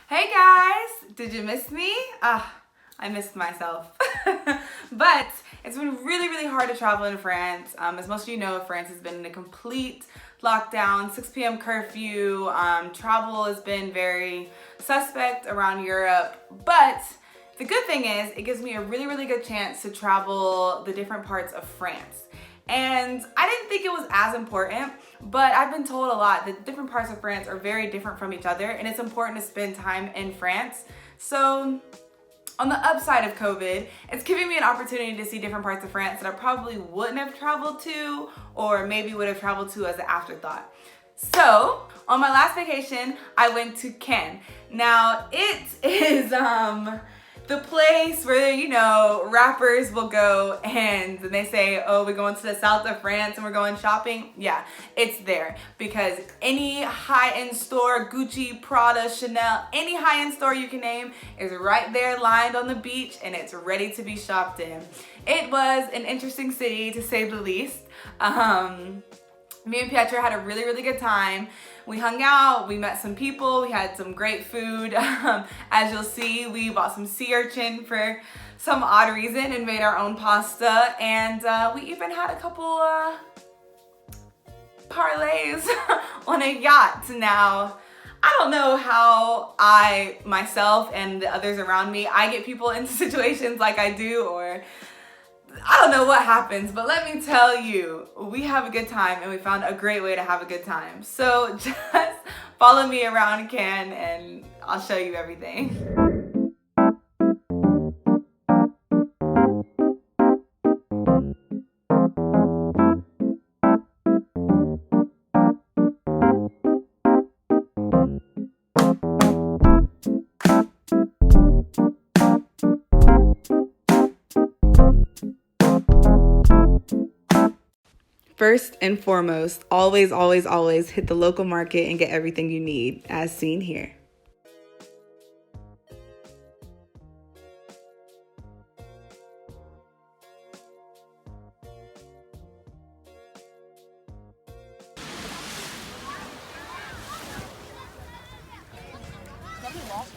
Hey guys, did you miss me? I missed myself. But it's been really hard to travel in France. As most of you know, France has been in a complete lockdown, 6 p.m. curfew. Travel has been very suspect around Europe. But the good thing is it gives me a really good chance to travel the different parts of France. And I didn't think it was as important, but I've been told a lot that different parts of France are very different from each other, and it's important to spend time in France. So on the upside of COVID, it's giving me an opportunity to see different parts of France that I probably wouldn't have traveled to, or maybe would have traveled to as an afterthought. So on my last vacation, I went to Cannes. Now it is the place where, you know, rappers will go and they say, oh, we're going to the south of France and we're going shopping. Yeah, it's there because any high-end store, Gucci, Prada, Chanel, any high-end store you can name is right there lined on the beach and it's ready to be shopped in. It was an interesting city to say the least. Me and Pietra had a really good time. We hung out, we met some people, we had some great food. As you'll see, we bought some sea urchin for some odd reason and made our own pasta. And we even had a couple parlays on a yacht. Now, I don't know how I, myself, and the others around me, I get people into situations like I do, or I don't know what happens, but let me tell you, we have a good time and we found a great way to have a good time. So just follow me around Cannes and I'll show you everything. First and foremost, always hit the local market and get everything you need, as seen here.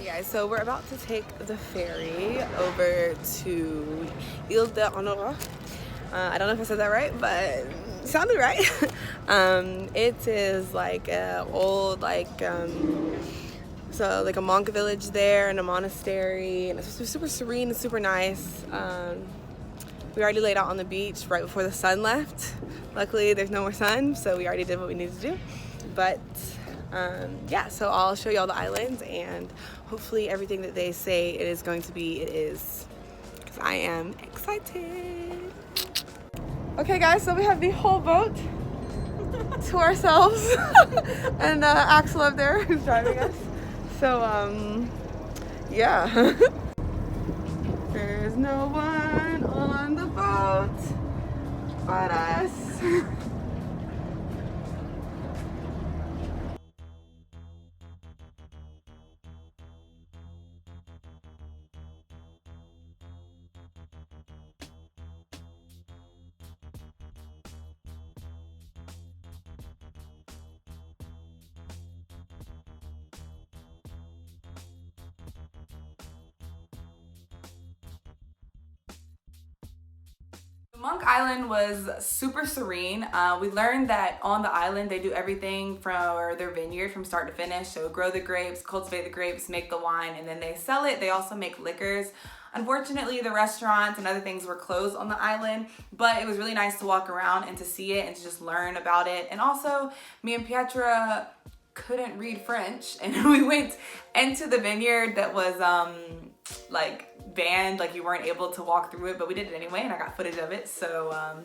Yeah, so we're about to take the ferry over to Ile d'Honneur. I don't know if I said that right, but it sounded right. It is like an old, so like a monk village there and a monastery, and it's super serene and super nice. We already laid out on the beach right before the sun left. Luckily, there's no more sun, so we already did what we needed to do. But yeah, so I'll show you all the islands, and hopefully everything that they say it is going to be, it is, because I am excited. Okay guys, so we have the whole boat to ourselves and Axel up there who's driving us. So yeah. There's no one on the boat but us. Monk Island was super serene. We learned that on the island they do everything for their vineyard from start to finish. So grow the grapes, cultivate the grapes, make the wine, and then they sell it. They also make liquors. Unfortunately, the restaurants and other things were closed on the island, but it was really nice to walk around and to see it and to just learn about it. And also, me and Pietra couldn't read French, and we went into the vineyard that was like banned, like you weren't able to walk through it, but we did it anyway and I got footage of it, so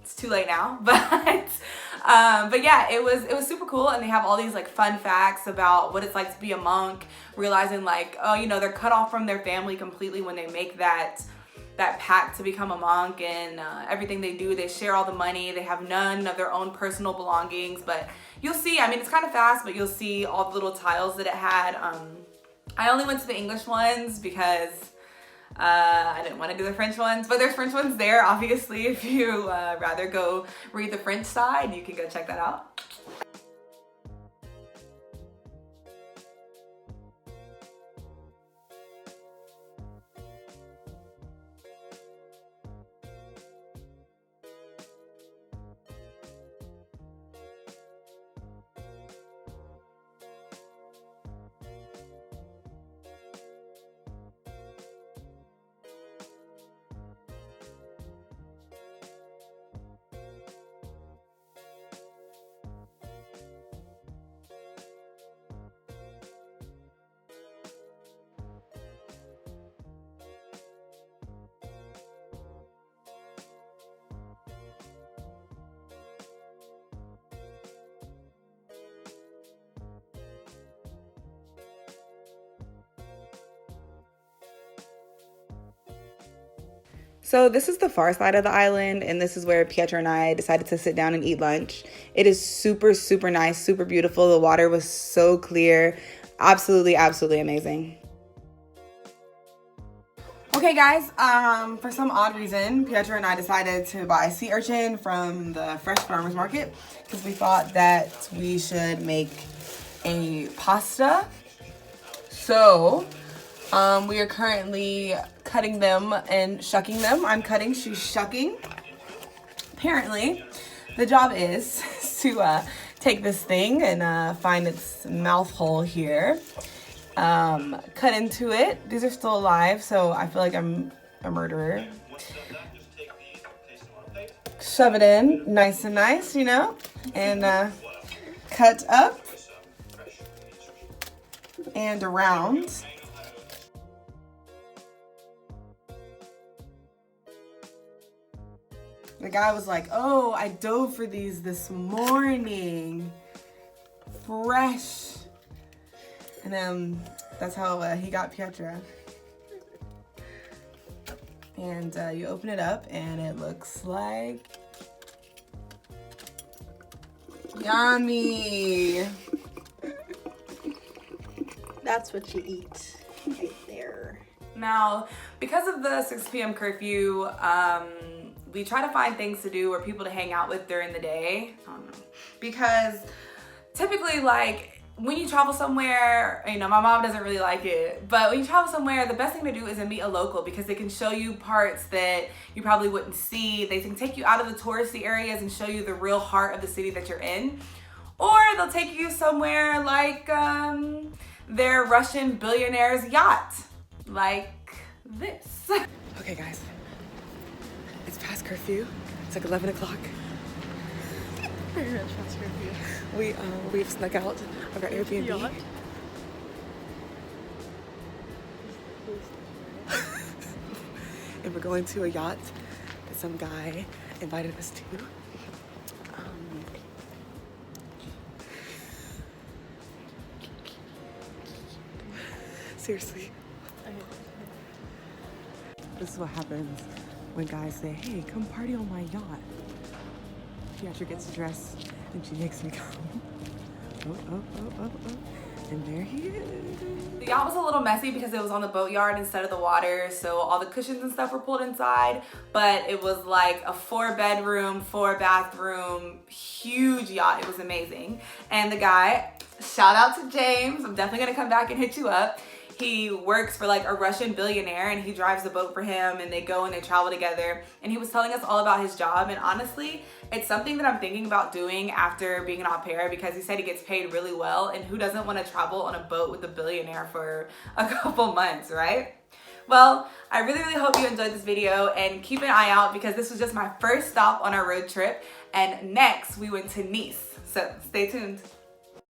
it's too late now. But yeah, it was super cool, and they have all these like fun facts about what it's like to be a monk, realizing like, oh, you know, they're cut off from their family completely when they make that pact to become a monk, and everything they do, they share all the money, they have none of their own personal belongings. But you'll see, I mean, it's kind of fast, but you'll see all the little tiles that it had. I only went to the English ones because I didn't want to do the French ones, but there's French ones there, obviously. If you rather go read the French side, you can go check that out. So this is the far side of the island, and this is where Pietra and I decided to sit down and eat lunch. It is super, super nice, super beautiful. The water was so clear. Absolutely, absolutely amazing. Okay guys, for some odd reason, Pietra and I decided to buy sea urchin from the fresh farmers market because we thought that we should make a pasta. So, we are currently cutting them and shucking them. I'm cutting, she's shucking. Apparently, the job is to take this thing and find its mouth hole here. Cut into it. These are still alive, so I feel like I'm a murderer. Shove it in, nice and nice, you know, and cut up and around. The guy was like, oh, I dove for these this morning. Fresh. And that's how he got Pietra. And you open it up and it looks like yummy. That's what you eat right there. Now, because of the 6 p.m. curfew, we try to find things to do or people to hang out with during the day. I don't know. Because typically, like, when you travel somewhere, you know, my mom doesn't really like it, but when you travel somewhere, the best thing to do is to meet a local because they can show you parts that you probably wouldn't see. They can take you out of the touristy areas and show you the real heart of the city that you're in. Or they'll take you somewhere like their Russian billionaire's yacht, like this. Okay guys, it's past curfew. It's like 11 o'clock. We've snuck out of our Airbnb. Yacht. And we're going to a yacht that some guy invited us to. Seriously. This is what happens when guys say, hey, come party on my yacht. Pietra gets dressed and she makes me come. Oh. And there he is. The yacht was a little messy because it was on the boatyard instead of the water, so all the cushions and stuff were pulled inside, but it was like a 4-bedroom, 4-bathroom, huge yacht. It was amazing. And the guy, shout out to James, I'm definitely gonna come back and hit you up. He works for like a Russian billionaire and he drives the boat for him and they go and they travel together. And he was telling us all about his job, and honestly, it's something that I'm thinking about doing after being an au pair because he said he gets paid really well, and who doesn't want to travel on a boat with a billionaire for a couple months, right? Well, I really hope you enjoyed this video, and keep an eye out because this was just my first stop on our road trip, and next we went to Nice, so stay tuned.